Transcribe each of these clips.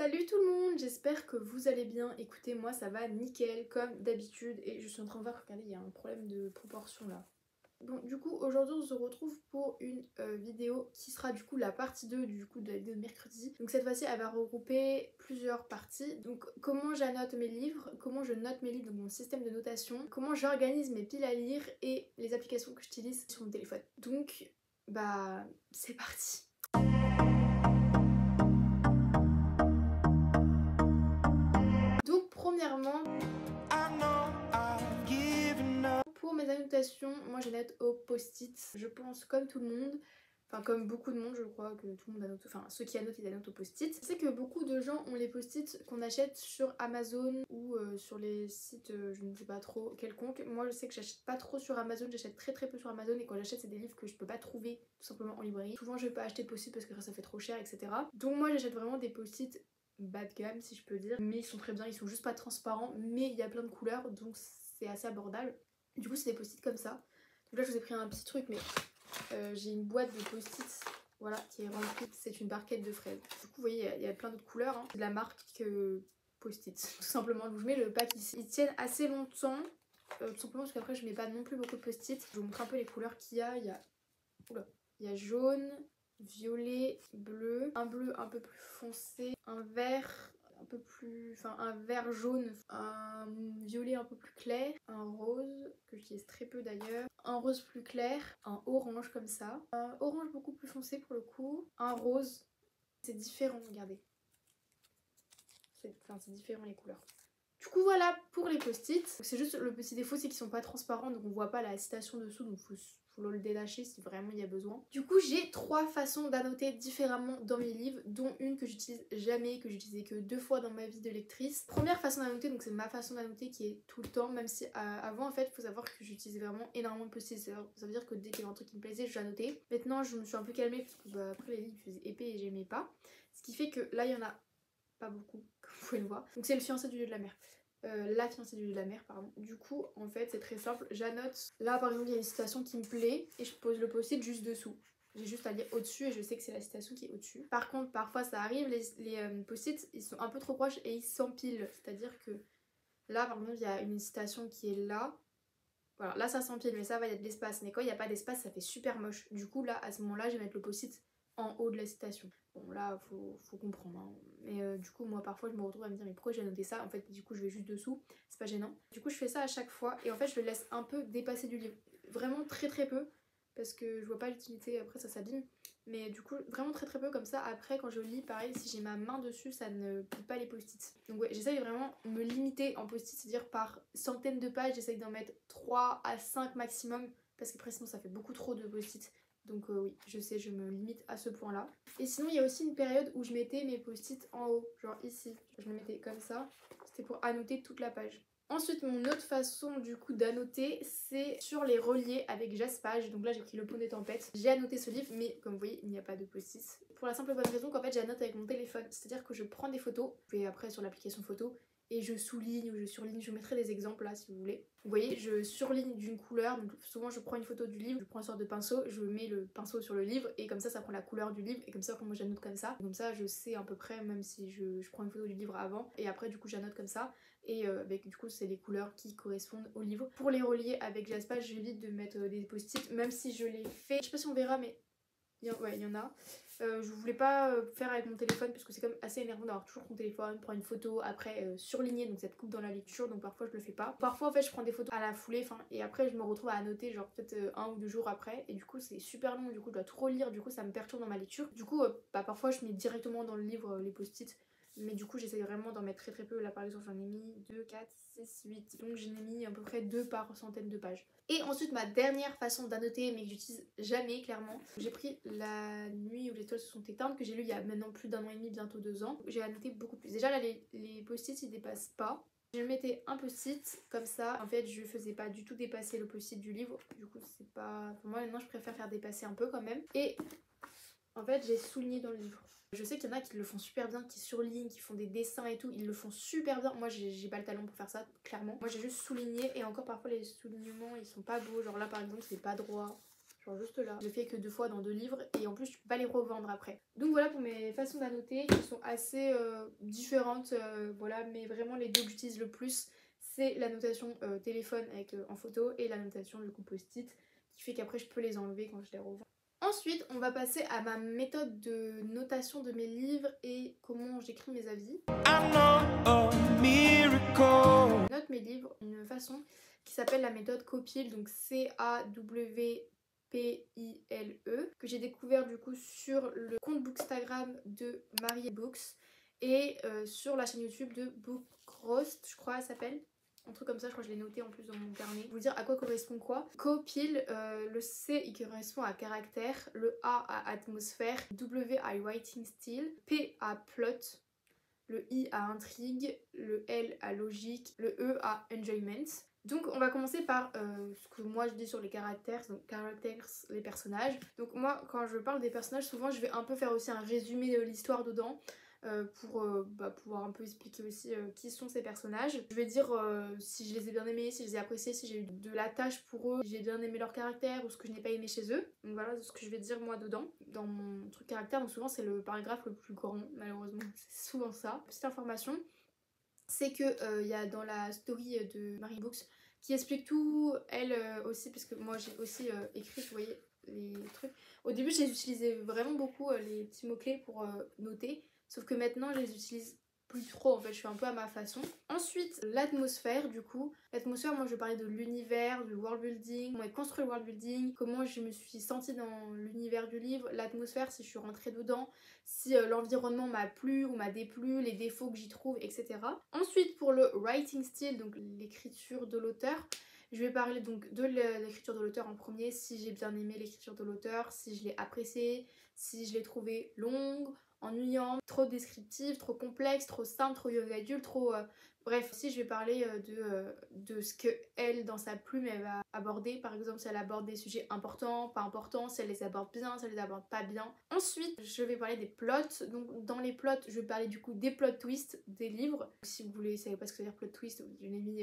Salut tout le monde, j'espère que vous allez bien. Écoutez, moi ça va nickel comme d'habitude et je suis en train de voir, regardez, il y a un problème de proportion là. Bon, du coup aujourd'hui on se retrouve pour une vidéo qui sera du coup la partie 2 de la vidéo de mercredi. Donc cette fois-ci elle va regrouper plusieurs parties. Donc comment j'annote mes livres, comment je note mes livres dans mon système de notation, comment j'organise mes piles à lire et les applications que j'utilise sur mon téléphone. Donc bah c'est parti. Donc premièrement, pour mes annotations, moi je note au post-it. Je pense comme tout le monde, enfin comme beaucoup de monde, je crois que tout le monde annote, enfin ceux qui annotent ils annotent au post-it. Je sais que beaucoup de gens ont les post-it qu'on achète sur Amazon ou sur les sites, je ne sais pas trop, quelconques. Moi je sais que j'achète pas trop sur Amazon, j'achète très peu sur Amazon et quand j'achète c'est des livres que je peux pas trouver tout simplement en librairie. Souvent je vais pas acheter de post-it parce que ça fait trop cher, etc. Donc moi j'achète vraiment des post-it bas de gamme si je peux dire, mais ils sont très bien, ils sont juste pas transparents, mais il y a plein de couleurs donc c'est assez abordable. Du coup c'est des post-it comme ça. Donc là je vous ai pris un petit truc mais j'ai une boîte de post-it, voilà, qui est remplie, c'est une barquette de fraises. Du coup vous voyez il y a plein d'autres couleurs, hein. C'est de la marque post-it tout simplement. Donc je mets le pack ici. Ils tiennent assez longtemps, tout simplement parce qu'après je mets pas non plus beaucoup de post-it. Je vous montre un peu les couleurs qu'il y a. Il y a jaune, violet, bleu, un bleu un peu plus foncé, un vert un peu plus, enfin un vert jaune, un violet un peu plus clair, un rose que j'utilise très peu d'ailleurs, un rose plus clair, un orange comme ça, un orange beaucoup plus foncé pour le coup, un rose. C'est différent, regardez, c'est différent les couleurs. Du coup voilà pour les post-it. C'est juste le petit défaut c'est qu'ils sont pas transparents donc on voit pas la citation dessous, donc faut le détacher si vraiment il y a besoin. Du coup j'ai 3 façons d'annoter différemment dans mes livres, dont une que j'utilise jamais, que j'utilisais que 2 fois dans ma vie de lectrice. Première façon d'annoter, donc c'est ma façon d'annoter qui est tout le temps, même si avant en fait il faut savoir que j'utilisais vraiment énormément de post-it. Ça veut dire que dès qu'il y avait un truc qui me plaisait j'annotais. Maintenant je me suis un peu calmée parce que après les livres faisaient épais et j'aimais pas. Ce qui fait que là il y en a pas beaucoup comme vous pouvez le voir. Donc c'est le fiancé du lieu de la mer. La fiancée du lieu de la mer, pardon. Du coup, en fait, c'est très simple. J'annote. Là, par exemple, il y a une citation qui me plaît et je pose le post-it juste dessous. J'ai juste à lire au-dessus et je sais que c'est la citation qui est au-dessus. Par contre, parfois, ça arrive, les post-it, ils sont un peu trop proches et ils s'empilent. C'est-à-dire que là, par exemple, il y a une citation qui est là. Voilà, là, ça s'empile, mais ça va, il y a de l'espace. Mais quand il n'y a pas d'espace, ça fait super moche. Du coup, là, à ce moment-là, je vais mettre le post-it en haut de la citation. Bon là faut comprendre hein. Mais du coup moi parfois je me retrouve à me dire mais pourquoi j'ai noté ça, en fait du coup je vais juste dessous, c'est pas gênant. Du coup je fais ça à chaque fois et en fait je le laisse un peu dépasser du livre, vraiment très peu parce que je vois pas l'utilité, après ça s'abîme, mais du coup vraiment très peu comme ça. Après quand je lis pareil, si j'ai ma main dessus ça ne plie pas les post-it. Donc ouais, j'essaye de vraiment me limiter en post-it, c'est à dire par centaines de pages j'essaye d'en mettre 3 à 5 maximum parce qu'après sinon ça fait beaucoup trop de post-it. Donc oui, je sais, je me limite à ce point là. Et sinon il y a aussi une période où je mettais mes post-it en haut, genre ici. Je le mettais comme ça, c'était pour annoter toute la page. Ensuite mon autre façon du coup d'annoter, c'est sur les reliés avec Jaspage. Donc là j'ai pris Le Pont des Tempêtes. J'ai annoté ce livre mais comme vous voyez il n'y a pas de post-it. Pour la simple bonne raison qu'en fait j'annote avec mon téléphone. C'est-à-dire que je prends des photos, je fais après sur l'application photo, et je souligne ou je surligne, je vous mettrai des exemples là si vous voulez. Vous voyez, je surligne d'une couleur, donc souvent je prends une photo du livre, je prends une sorte de pinceau, je mets le pinceau sur le livre et comme ça prend la couleur du livre et comme ça quand moi j'annote comme ça. Comme ça je sais à peu près, même si je prends une photo du livre avant et après du coup j'annote comme ça et avec du coup c'est les couleurs qui correspondent au livre. Pour les relier avec Jaspage j'évite de mettre des post-it, même si je l'ai fait, je sais pas si on verra mais il y en a. Je voulais pas faire avec mon téléphone parce que c'est quand même assez énervant d'avoir toujours ton téléphone, prendre une photo, après surligner, donc ça te coupe dans la lecture, donc parfois je le fais pas. Parfois en fait je prends des photos à la foulée, et après je me retrouve à annoter genre peut-être 1 ou 2 jours après et du coup c'est super long, du coup je dois trop lire, du coup ça me perturbe dans ma lecture. Du coup parfois je mets directement dans le livre les post-it. Mais du coup j'essaye vraiment d'en mettre très peu. Là par exemple j'en ai mis 2, 4, 6, 8. Donc j'en ai mis à peu près 2 par centaine de pages. Et ensuite ma dernière façon d'annoter mais que j'utilise jamais clairement. J'ai pris La nuit où les étoiles se sont éteintes que j'ai lu il y a maintenant plus d'1 an et demi, bientôt 2 ans. J'ai annoté beaucoup plus. Déjà là les post-it ils dépassent pas. Je mettais un post-it comme ça. En fait je faisais pas du tout dépasser le post-it du livre. Du coup c'est pas... Enfin, moi maintenant je préfère faire dépasser un peu quand même. Et en fait j'ai souligné dans le livre. Je sais qu'il y en a qui le font super bien, qui surlignent, qui font des dessins et tout, ils le font super bien. Moi j'ai pas le talent pour faire ça, clairement. Moi j'ai juste souligné et encore parfois les soulignements ils sont pas beaux. Genre là par exemple c'est pas droit. genre juste là. Je l'ai fait que 2 fois dans 2 livres et en plus tu peux pas les revendre après. Donc voilà pour mes façons d'annoter qui sont assez différentes, voilà, mais vraiment les deux que j'utilise le plus c'est l'annotation téléphone avec en photo et l'annotation du coup post-it qui fait qu'après je peux les enlever quand je les revends. Ensuite, on va passer à ma méthode de notation de mes livres et comment j'écris mes avis. Je note mes livres d'une façon qui s'appelle la méthode Copile, donc CAWPILE, que j'ai découvert du coup sur le compte Bookstagram de Marie Books et sur la chaîne YouTube de Bookroast, je crois elle s'appelle. Un truc comme ça, je crois que je l'ai noté en plus dans mon carnet. Vous dire à quoi correspond quoi. Copile, le C il correspond à caractère, le A à atmosphère, W à writing style, P à plot, le I à intrigue, le L à logique, le E à enjoyment. Donc on va commencer par ce que moi je dis sur les caractères, donc characters, les personnages. Donc moi quand je parle des personnages, souvent je vais un peu faire aussi un résumé de l'histoire dedans. Pour pouvoir un peu expliquer aussi qui sont ces personnages. Je vais dire si je les ai bien aimés, si je les ai appréciés, si j'ai eu de l'attache pour eux, si j'ai bien aimé leur caractère ou ce que je n'ai pas aimé chez eux. Donc voilà ce que je vais dire moi dedans. Dans mon truc caractère, donc souvent c'est le paragraphe le plus grand, malheureusement c'est souvent ça. Petite information, c'est que y a dans la story de Marie Books qui explique tout, elle aussi, parce que moi j'ai aussi écrit, vous voyez, les trucs. Au début j'ai utilisé vraiment beaucoup les petits mots-clés pour noter. Sauf que maintenant, je les utilise plus trop, en fait, je suis un peu à ma façon. Ensuite, l'atmosphère, du coup. L'atmosphère, moi, je parlais de l'univers, du world building, comment est construit le world building, comment je me suis sentie dans l'univers du livre, l'atmosphère, si je suis rentrée dedans, si l'environnement m'a plu ou m'a déplu, les défauts que j'y trouve, etc. Ensuite, pour le writing style, donc l'écriture de l'auteur, je vais parler donc de l'écriture de l'auteur en premier, si j'ai bien aimé l'écriture de l'auteur, si je l'ai appréciée, si je l'ai trouvée longue, ennuyante, trop descriptive, trop complexe, trop simple, trop young adulte, trop... Bref, aussi je vais parler de ce que elle, dans sa plume, elle va aborder. Par exemple, si elle aborde des sujets importants, pas importants, si elle les aborde bien, si elle les aborde pas bien. Ensuite, je vais parler des plots. Donc dans les plots, je vais parler du coup des plot twists des livres. Si vous voulez, savez pas ce que ça veut dire plot twist,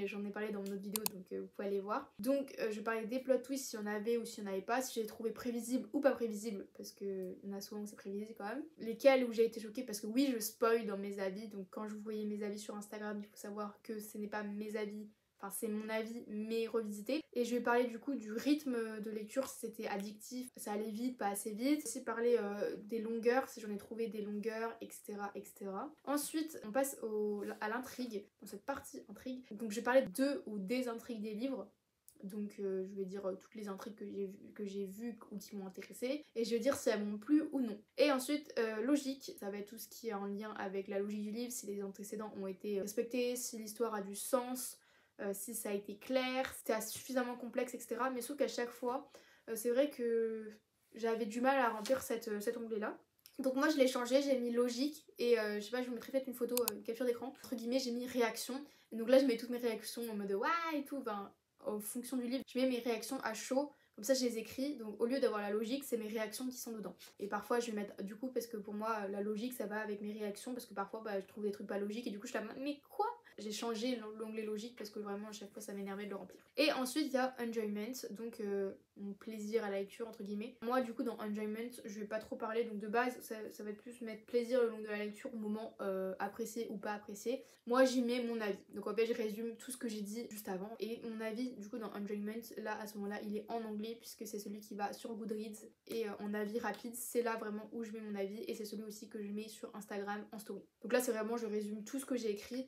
j'en ai parlé dans mon autre vidéo, donc vous pouvez aller voir. Donc je vais parler des plot twists s'il y en avait ou s'il y en avait pas, si je les trouvais prévisibles ou pas prévisibles, parce qu'il y en a souvent où c'est prévisible quand même. Lesquels où j'ai été choquée, parce que oui, je spoil dans mes avis, donc quand vous voyez mes avis sur Instagram, il faut savoir que ce n'est pas mes avis, enfin c'est mon avis mais revisité. Et je vais parler du coup du rythme de lecture, si c'était addictif, ça allait vite, pas assez vite. Aussi parler des longueurs, si j'en ai trouvé des longueurs, etc. etc. Ensuite on passe à l'intrigue, dans cette partie intrigue. Donc je vais parler de ou des intrigues des livres. Donc je vais dire toutes les intrigues que j'ai vues ou qui m'ont intéressée. Et je vais dire si elles m'ont plu ou non. Et ensuite logique, ça va être tout ce qui est en lien avec la logique du livre, si les antécédents ont été respectés, si l'histoire a du sens, si ça a été clair, si c'était suffisamment complexe, etc. Mais sauf qu'à chaque fois, c'est vrai que j'avais du mal à remplir cet onglet-là. Donc moi je l'ai changé, j'ai mis logique et je sais pas, je vous mettrai peut-être une photo, une capture d'écran. Entre guillemets, j'ai mis réaction. Et donc là je mets toutes mes réactions en mode ouais et tout, ben, en fonction du livre, je mets mes réactions à chaud, comme ça je les écris, donc au lieu d'avoir la logique, c'est mes réactions qui sont dedans. Et parfois je vais mettre du coup, parce que pour moi la logique ça va avec mes réactions, parce que parfois bah, je trouve des trucs pas logiques et du coup je suis là, mais quoi? J'ai changé l'onglet logique parce que vraiment à chaque fois ça m'énervait de le remplir. Et ensuite il y a enjoyment, donc mon plaisir à la lecture entre guillemets. Moi du coup dans enjoyment je vais pas trop parler, donc de base ça va être plus mettre plaisir le long de la lecture au moment apprécié ou pas apprécié. Moi j'y mets mon avis, donc en fait je résume tout ce que j'ai dit juste avant. Et mon avis du coup dans enjoyment, là à ce moment là il est en anglais puisque c'est celui qui va sur Goodreads. Et en avis rapide c'est là vraiment où je mets mon avis, et c'est celui aussi que je mets sur Instagram en story. Donc là c'est vraiment, je résume tout ce que j'ai écrit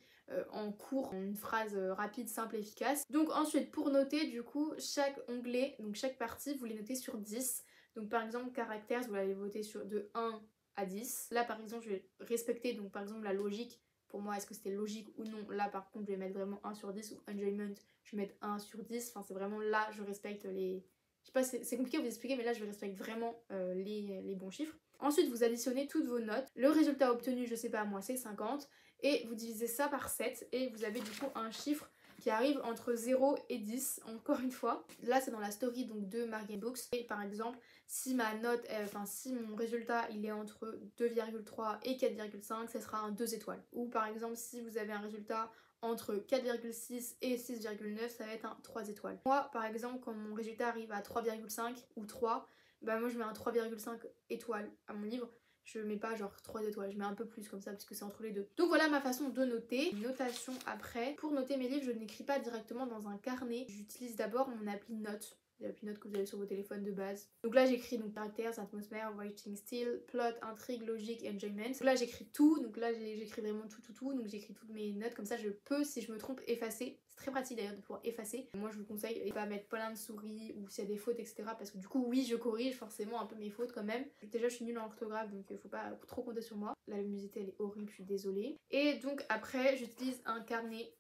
en cours, en une phrase rapide, simple, efficace. Donc ensuite pour noter du coup chaque onglet, donc chaque partie vous les notez sur 10. Donc par exemple caractères, vous allez voter de 1 à 10. Là par exemple je vais respecter donc par exemple la logique. Pour moi est-ce que c'était logique ou non. Là par contre je vais mettre vraiment 1 sur 10. Ou enjoyment je vais mettre 1 sur 10. Enfin c'est vraiment là je respecte les... Je sais pas, c'est compliqué à vous expliquer, mais là je respecte vraiment les bons chiffres. Ensuite vous additionnez toutes vos notes. Le résultat obtenu, je sais pas moi, c'est 50. Et vous divisez ça par 7 et vous avez du coup un chiffre qui arrive entre 0 et 10, encore une fois. Là c'est dans la story donc de Margay Books. Et par exemple, si ma note, si mon résultat il est entre 2,3 et 4,5, ça sera un 2 étoiles. Ou par exemple, si vous avez un résultat entre 4,6 et 6,9, ça va être un 3 étoiles. Moi par exemple, quand mon résultat arrive à 3,5 ou 3, bah moi je mets un 3,5 étoiles à mon livre. Je mets pas genre 3 étoiles, je mets un peu plus comme ça parce que c'est entre les deux. Donc voilà ma façon de noter. Notation après. Pour noter mes livres, je n'écris pas directement dans un carnet. J'utilise d'abord mon appli Notes. L'appli Notes que vous avez sur vos téléphones de base. Donc là j'écris donc caractères, atmosphère, writing style, plot, intrigue, logique, enjoyment. Donc là j'écris tout, donc là j'écris vraiment tout. Donc j'écris toutes mes notes, comme ça je peux, si je me trompe, effacer. C'est très pratique d'ailleurs de pouvoir effacer. Moi je vous conseille de pas mettre plein de souris ou s'il y a des fautes etc. Parce que du coup oui je corrige forcément un peu mes fautes quand même. Déjà je suis nulle en orthographe donc faut pas trop compter sur moi. La luminosité elle est horrible, je suis désolée. Et donc après j'utilise un carnet.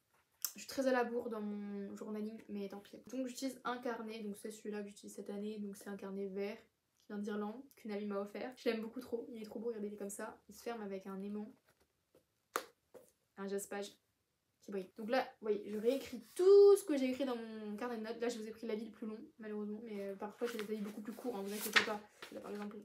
Je suis très à la bourre dans mon journaling, mais tant pis. Donc j'utilise un carnet, donc c'est celui-là que j'utilise cette année, donc c'est un carnet vert qui vient d'Irlande, qu'une amie m'a offert. Je l'aime beaucoup trop, il est trop beau, regardez, il est comme ça. Il se ferme avec un aimant, un jaspage qui brille. Donc là, vous voyez, je réécris tout ce que j'ai écrit dans mon carnet de notes. Là, je vous ai pris l'avis le plus long, malheureusement, mais parfois j'ai des avis beaucoup plus courts, hein, vous inquiétez pas. Là, par exemple,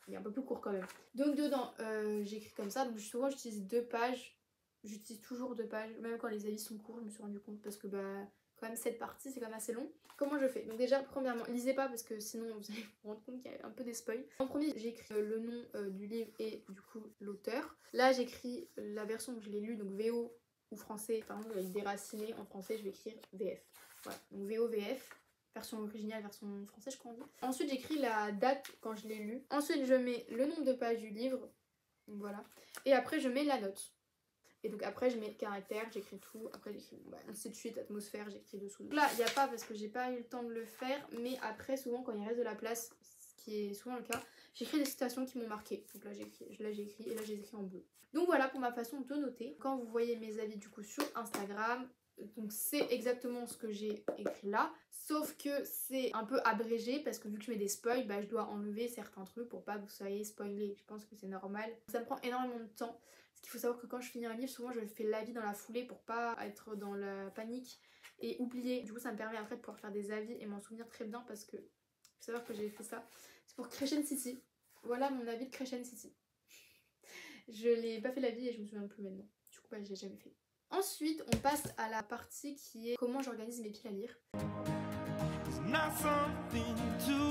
il est un peu plus court quand même. Donc dedans, j'écris comme ça, donc souvent j'utilise 2 pages. J'utilise toujours 2 pages, même quand les avis sont courts, je me suis rendu compte parce que bah quand même cette partie c'est quand même assez long. Comment je fais? Donc déjà premièrement, lisez pas parce que sinon vous allez vous rendre compte qu'il y a un peu des spoils. En premier j'écris le nom du livre et du coup l'auteur. Là j'écris la version que je l'ai lue, donc VO ou français, par exemple avec déraciné en français je vais écrire VF. Voilà, donc VO, VF. Version originale, version française je crois on dit. Ensuite j'écris la date quand je l'ai lu. Ensuite je mets le nombre de pages du livre. Donc voilà. Et après je mets la note. Et donc après je mets caractère, j'écris tout, après j'écris ainsi de suite, atmosphère, j'écris dessous. Donc là il n'y a pas parce que j'ai pas eu le temps de le faire, mais après souvent quand il reste de la place, ce qui est souvent le cas, j'écris des citations qui m'ont marqué. Donc là j'ai écrit et là j'ai écrit en bleu. Donc voilà pour ma façon de noter. Quand vous voyez mes avis du coup sur Instagram, donc c'est exactement ce que j'ai écrit là, sauf que c'est un peu abrégé parce que vu que je mets des spoils, bah je dois enlever certains trucs pour pas que vous soyez spoilés. Je pense que c'est normal. Ça me prend énormément de temps. Il faut savoir que quand je finis un livre, souvent je fais l'avis dans la foulée pour pas être dans la panique et oublier. Du coup ça me permet après de pouvoir faire des avis et m'en souvenir très bien parce que il faut savoir que j'ai fait ça. C'est pour Crescent City. Voilà mon avis de Crescent City. Je l'ai pas fait l'avis et je me souviens plus maintenant. Du coup bah je l'ai jamais fait. Ensuite on passe à la partie qui est comment j'organise mes piles à lire.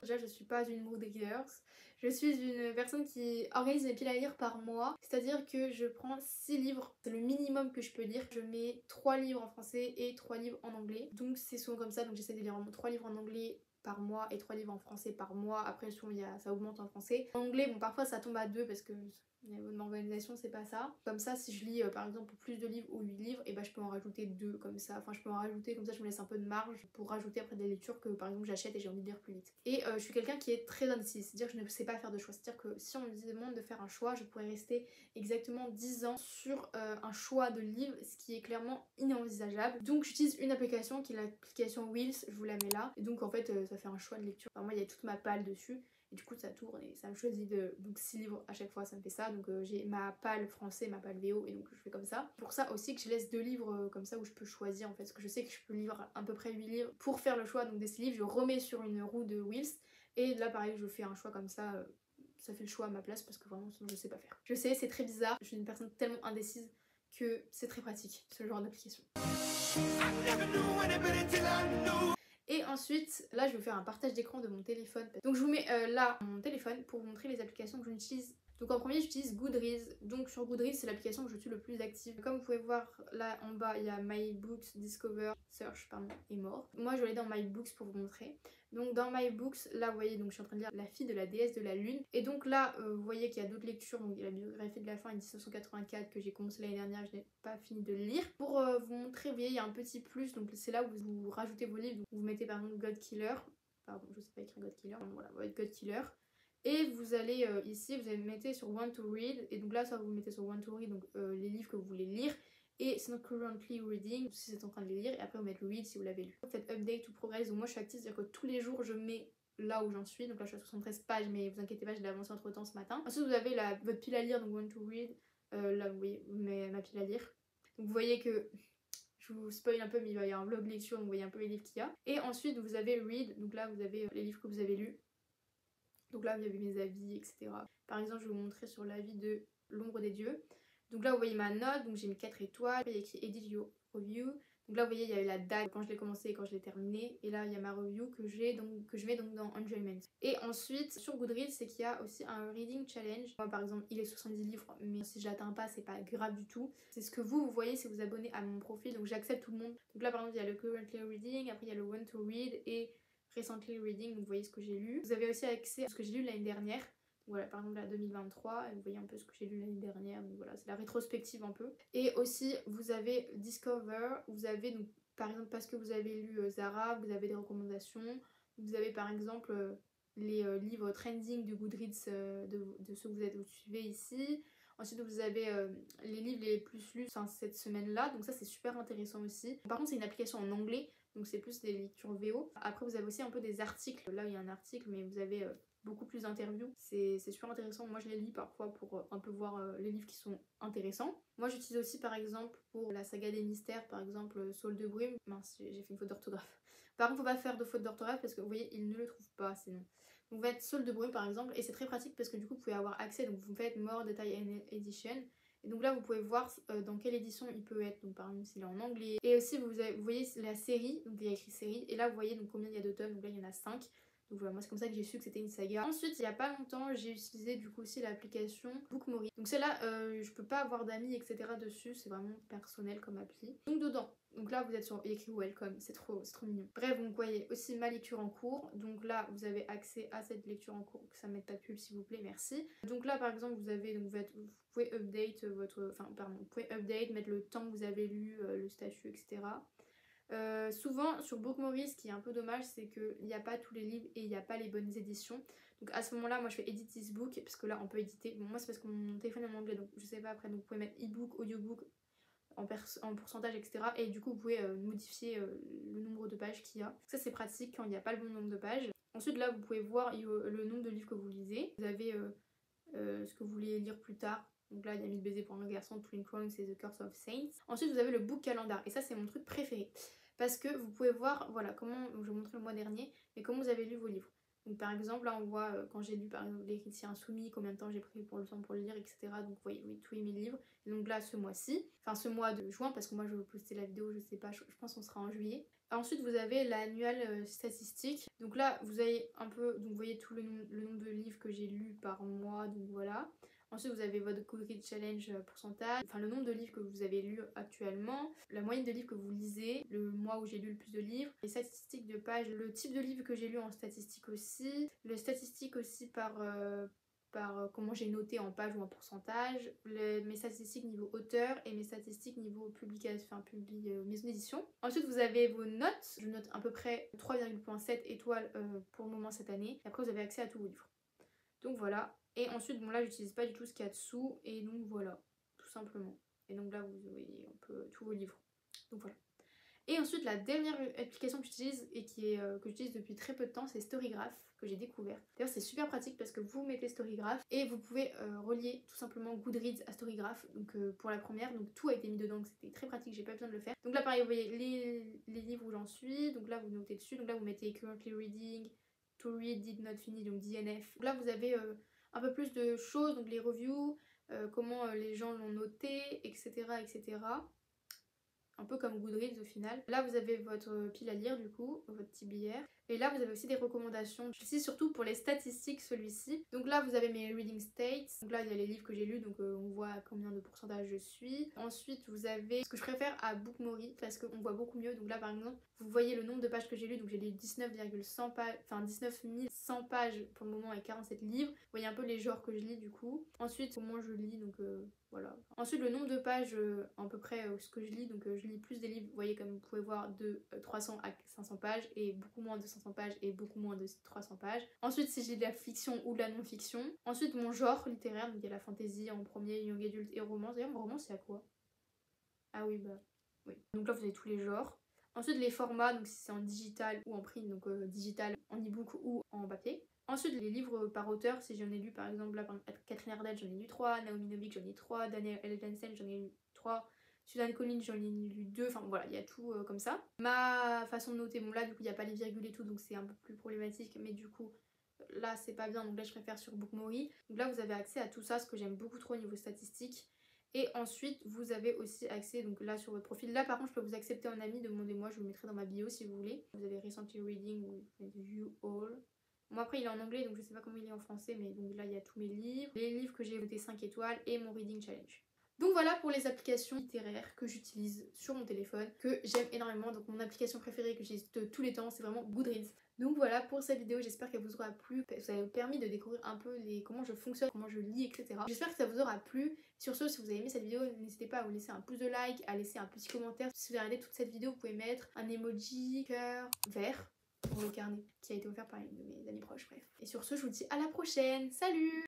Déjà je suis pas une mood reader. Je suis une personne qui organise mes piles à lire par mois, c'est-à-dire que je prends 6 livres, c'est le minimum que je peux lire. Je mets 3 livres en français et 3 livres en anglais, donc c'est souvent comme ça, donc j'essaie de lire 3 livres en anglais par mois et 3 livres en français par mois. Après souvent ça augmente en français. En anglais, bon parfois ça tombe à 2 parce que mon organisation c'est pas ça. Comme ça si je lis par exemple plus de livres ou 8 livres, et bah je peux en rajouter 2 comme ça. Enfin je peux en rajouter comme ça, je me laisse un peu de marge pour rajouter après des lectures que par exemple j'achète et j'ai envie de lire plus vite. Et je suis quelqu'un qui est très indécis, c'est-à-dire que je ne sais pas faire de choix. C'est-à-dire que si on me demande de faire un choix, je pourrais rester exactement 10 ans sur un choix de livre, ce qui est clairement inenvisageable. Donc j'utilise une application qui est l'application Wheels, je vous la mets là. Et donc en fait ça fait un choix de lecture. Enfin, moi il y a toute ma palle dessus. Et du coup ça tourne et ça me choisit donc 6 livres à chaque fois, ça me fait ça. Donc j'ai ma palle français, ma palle VO et donc je fais comme ça. Pour ça aussi que je laisse 2 livres comme ça où je peux choisir en fait. Parce que je sais que je peux lire à peu près 8 livres. Pour faire le choix donc des 6 livres, je remets sur une roue de Wheels. Et là pareil je fais un choix comme ça, ça fait le choix à ma place parce que vraiment sinon je sais pas faire. Je sais c'est très bizarre, je suis une personne tellement indécise que c'est très pratique ce genre d'application. Et ensuite, là je vais faire un partage d'écran de mon téléphone. Donc je vous mets là mon téléphone pour vous montrer les applications que j'utilise. Donc en premier j'utilise Goodreads. Donc sur Goodreads c'est l'application que je suis le plus active. Comme vous pouvez voir là en bas il y a My Books, Discover, Search pardon et More. Moi je vais aller dans My Books pour vous montrer. Donc dans My Books, là vous voyez donc je suis en train de lire La fille de la déesse de la lune. Et donc là vous voyez qu'il y a d'autres lectures. Donc il y a la biographie de la fin en 1984 que j'ai commencé l'année dernière, je n'ai pas fini de le lire. Pour vous montrer, vous voyez il y a un petit plus, donc c'est là où vous rajoutez vos livres. Donc, vous mettez par exemple God Killer. Pardon je sais pas écrire God Killer, donc voilà vous voyez God Killer. Et vous allez ici, vous allez mettez sur Want to Read. Et donc là soit vous mettez sur Want to Read donc les livres que vous voulez lire. Et c'est not currently reading si c'est en train de les lire, et après vous mettez read si vous l'avez lu. Vous faites update ou progress, donc moi je suis active, c'est-à-dire que tous les jours je mets là où j'en suis. Donc là je suis à 73 pages, mais vous inquiétez pas, je l'ai avancé entre temps ce matin. Ensuite vous avez votre pile à lire, donc want to read, là vous voyez ma pile à lire. Donc vous voyez que Je vous spoil un peu, mais il va y avoir un vlog lecture, donc vous voyez un peu les livres qu'il y a. Et ensuite vous avez Read, donc là vous avez les livres que vous avez lus. Donc là vous avez mes avis, etc. Par exemple je vais vous montrer sur l'avis de L'ombre des dieux. Donc là vous voyez ma note, donc j'ai mis 4 étoiles, il y a écrit Edit Your Review. Donc là vous voyez il y a eu la date quand je l'ai commencé et quand je l'ai terminé. Et là il y a ma review que je mets donc dans Enjoyment. Et ensuite sur Goodreads c'est qu'il y a aussi un Reading Challenge. Moi par exemple il est 70 livres, mais si je l'atteins pas c'est pas grave du tout. C'est ce que vous voyez si vous abonnez à mon profil, donc j'accepte tout le monde. Donc là par exemple il y a le Currently Reading, après il y a le Want to Read et Recently Reading, donc vous voyez ce que j'ai lu. Vous avez aussi accès à ce que j'ai lu l'année dernière. Voilà, par exemple la 2023, et vous voyez un peu ce que j'ai lu l'année dernière, donc voilà, c'est la rétrospective un peu. Et aussi, vous avez Discover, vous avez donc par exemple parce que vous avez lu Zara, vous avez des recommandations, vous avez par exemple les livres trending de Goodreads de ceux que vous suivez ici. Ensuite vous avez les livres les plus lus cette semaine-là, donc ça c'est super intéressant aussi. Par contre c'est une application en anglais, donc c'est plus des lectures VO. Après vous avez aussi un peu des articles, là il y a un article mais vous avez beaucoup plus d'interviews, c'est super intéressant. Moi je les lis parfois pour un peu voir les livres qui sont intéressants. Moi j'utilise aussi par exemple pour la saga des mystères, par exemple Saule de Brume. Mince, j'ai fait une faute d'orthographe. Par contre faut pas faire de faute d'orthographe parce que vous voyez ils ne le trouvent pas sinon. Donc vous faites Saule de Brume par exemple et c'est très pratique parce que du coup vous pouvez avoir accès, donc vous faites More Detail Edition. Et donc là vous pouvez voir dans quelle édition il peut être, donc par exemple s'il est en anglais. Et aussi vous voyez la série, donc il y a écrit série, et là vous voyez donc combien il y a de tomes, donc là il y en a 5. Donc voilà, moi c'est comme ça que j'ai su que c'était une saga. Ensuite, il y a pas longtemps, j'ai utilisé du coup aussi l'application Bookmori. Donc celle-là, je peux pas avoir d'amis, etc. dessus, c'est vraiment personnel comme appli. Donc dedans, donc là vous êtes sur écrit Welcome, c'est trop mignon. Bref, vous voyez aussi ma lecture en cours. Donc là, vous avez accès à cette lecture en cours, que ça mette pas de pub s'il vous plaît, merci. Donc là par exemple, vous avez, donc vous pouvez update vous pouvez update, mettre le temps que vous avez lu, le statut, etc. Souvent sur Bookmori, ce qui est un peu dommage, c'est qu'il n'y a pas tous les livres et il n'y a pas les bonnes éditions. Donc à ce moment là moi je fais Edit this book parce que là on peut éditer. Bon moi c'est parce que mon téléphone est en anglais donc je sais pas après, donc vous pouvez mettre e-book, audiobook en pourcentage, etc. Et du coup vous pouvez modifier le nombre de pages qu'il y a. Ça c'est pratique quand il n'y a pas le bon nombre de pages. Ensuite là vous pouvez voir le nombre de livres que vous lisez. Vous avez ce que vous voulez lire plus tard. Donc là il y a 1000 baisers pour un garçon, Twin Crowns et The Curse of Saints. Ensuite vous avez le book calendar et ça c'est mon truc préféré. Parce que vous pouvez voir, voilà, comment, je vous montrais le mois dernier, mais comment vous avez lu vos livres. Donc par exemple, là on voit quand j'ai lu par exemple Les Héritiers Insoumis, combien de temps j'ai pris pour le temps pour le lire, etc. Donc vous voyez, oui, tous mes livres. Et donc là ce mois-ci, enfin ce mois de juin, parce que moi je vais poster la vidéo, je sais pas, je pense qu'on sera en juillet. Ensuite vous avez l'annual statistique. Donc là vous avez un peu, donc vous voyez tout le nombre de livres que j'ai lus par mois, donc voilà. Ensuite, vous avez votre Goodreads Challenge pourcentage, enfin le nombre de livres que vous avez lus actuellement, la moyenne de livres que vous lisez, le mois où j'ai lu le plus de livres, les statistiques de pages, le type de livre que j'ai lu en statistique aussi, les statistiques aussi par comment j'ai noté en page ou en pourcentage, mes statistiques niveau auteur et mes statistiques niveau publication, enfin maison d'édition. Ensuite vous avez vos notes, je note à peu près 3,7 étoiles pour le moment cette année, et après vous avez accès à tous vos livres. Donc voilà. Et ensuite, bon là j'utilise pas du tout ce qu'il y a dessous. Et donc voilà, tout simplement. Et donc là vous voyez un peu tous vos livres. Donc voilà. Et ensuite la dernière application que j'utilise et que j'utilise depuis très peu de temps, c'est Storygraph, que j'ai découvert. D'ailleurs c'est super pratique parce que vous mettez Storygraph et vous pouvez relier tout simplement Goodreads à Storygraph. Donc pour la première, donc tout a été mis dedans, donc c'était très pratique, j'ai pas besoin de le faire. Donc là pareil, vous voyez les livres où j'en suis, donc là vous notez dessus, donc là vous mettez Currently Reading, To Read, Did Not Finish, donc DNF. Donc là vous avez un peu plus de choses, donc les reviews, comment les gens l'ont noté, etc., etc. Un peu comme Goodreads au final. Là vous avez votre pile à lire du coup, votre TBR. Et là vous avez aussi des recommandations. J'utilise surtout pour les statistiques celui-ci. Donc là vous avez mes reading states. Donc là il y a les livres que j'ai lus, donc on voit à combien de pourcentage je suis. Ensuite vous avez ce que je préfère à Bookmori parce qu'on voit beaucoup mieux. Donc là par exemple vous voyez le nombre de pages que j'ai lues. Donc j'ai lu 19,100 pages, enfin 19 100 pages pour le moment et 47 livres. Vous voyez un peu les genres que je lis du coup. Ensuite comment je lis, donc voilà. Ensuite le nombre de pages à peu près ce que je lis. Donc je lis plus des livres, vous voyez comme vous pouvez voir, de 300 à 500 pages et beaucoup moins de 500 pages et beaucoup moins de 300 pages. Ensuite si j'ai de la fiction ou de la non-fiction. Ensuite mon genre littéraire, donc il y a la fantasy en premier, young adult et romance. D'ailleurs mon roman c'est à quoi? Ah oui bah oui. Donc là vous avez tous les genres. Ensuite les formats, donc si c'est en digital ou en print, donc digital, en e-book ou en papier. Ensuite les livres par auteur, si j'en ai lu par exemple là Catherine Ardell j'en ai lu 3, Naomi Novik j'en ai 3, Daniel L. Jensen j'en ai lu 3, Celui d'Anne Collins, j'en ai lu 2, enfin voilà, il y a tout comme ça. Ma façon de noter, bon là du coup il n'y a pas les virgules et tout, donc c'est un peu plus problématique, mais du coup là c'est pas bien, donc là je préfère sur Bookmori. Donc là vous avez accès à tout ça, ce que j'aime beaucoup trop au niveau statistique. Et ensuite vous avez aussi accès, donc là sur votre profil, là par contre je peux vous accepter en ami, demandez-moi, je vous le mettrai dans ma bio si vous voulez. Vous avez Recently Reading ou View All. Bon après il est en anglais donc je sais pas comment il est en français, mais donc là il y a tous mes livres, les livres que j'ai voté 5 étoiles et mon Reading Challenge. Donc voilà pour les applications littéraires que j'utilise sur mon téléphone, que j'aime énormément. Donc mon application préférée que j'utilise de tous les temps, c'est vraiment Goodreads. Donc voilà pour cette vidéo, j'espère qu'elle vous aura plu. Ça vous permis de découvrir un peu comment je fonctionne, comment je lis, etc. J'espère que ça vous aura plu. Sur ce, si vous avez aimé cette vidéo, n'hésitez pas à vous laisser un pouce de like, à laisser un petit commentaire. Si vous avez regardé toute cette vidéo, vous pouvez mettre un emoji cœur vert pour le carnet qui a été offert par une de mes amies proches, bref. Et sur ce, je vous dis à la prochaine. Salut!